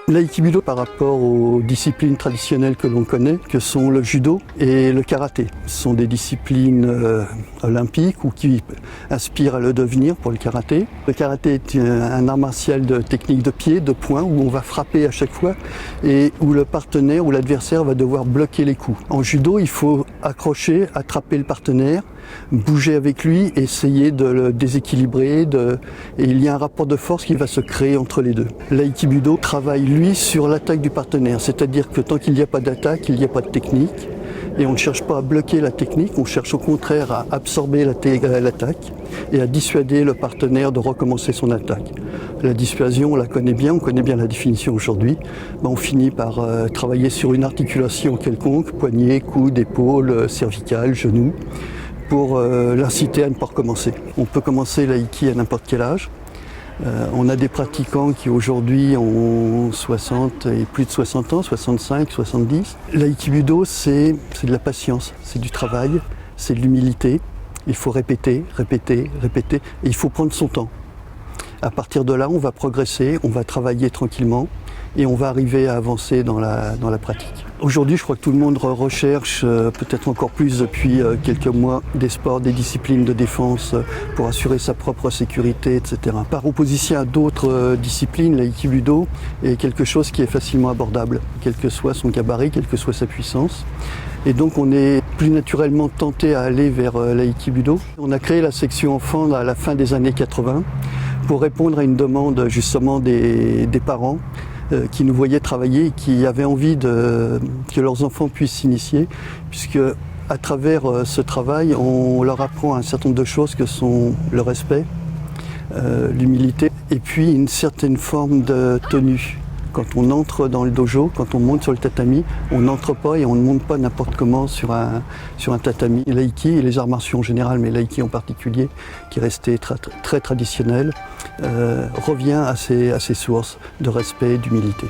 L'aïkido par rapport aux disciplines traditionnelles que l'on connaît, que sont le judo et le karaté. Ce sont des disciplines olympiques ou qui aspirent à le devenir pour le karaté. Le karaté est un art martial de technique de pied, de poing, où on va frapper à chaque fois et où le partenaire ou l'adversaire va devoir bloquer les coups. En judo, il faut accrocher, attraper le partenaire, bouger avec lui, essayer de le déséquilibrer et il y a un rapport de force qui va se créer entre les deux. L'aïkido travaille lui sur l'attaque du partenaire, c'est-à-dire que tant qu'il n'y a pas d'attaque, il n'y a pas de technique et on ne cherche pas à bloquer la technique, on cherche au contraire à absorber l'attaque et à dissuader le partenaire de recommencer son attaque. La dissuasion, on la connaît bien, on connaît bien la définition aujourd'hui. On finit par travailler sur une articulation quelconque, poignet, coude, épaule, cervicale, genou, pour l'inciter à ne pas recommencer. On peut commencer l'aïki à n'importe quel âge. On a des pratiquants qui aujourd'hui ont 60 et plus de 60 ans, 65, 70. L'aïkido, c'est de la patience, c'est du travail, c'est de l'humilité. Il faut répéter, répéter, répéter, et il faut prendre son temps. À partir de là, on va progresser, on va travailler tranquillement et on va arriver à avancer dans la pratique. Aujourd'hui, je crois que tout le monde recherche, peut-être encore plus depuis quelques mois, des sports, des disciplines de défense pour assurer sa propre sécurité, etc. Par opposition à d'autres disciplines, l'aïkido est quelque chose qui est facilement abordable, quel que soit son gabarit, quelle que soit sa puissance. Et donc on est plus naturellement tenté à aller vers l'aïkido. On a créé la section enfants à la fin des années 80 pour répondre à une demande justement des parents qui nous voyaient travailler et qui avaient envie que leurs enfants puissent s'initier, puisque à travers ce travail, on leur apprend un certain nombre de choses que sont le respect, l'humilité et puis une certaine forme de tenue. Quand on entre dans le dojo, quand on monte sur le tatami, on n'entre pas et on ne monte pas n'importe comment sur un tatami. L'aïki et les arts martiaux en général, mais l'aïki en particulier, qui est resté très traditionnel, revient à ses sources de respect et d'humilité.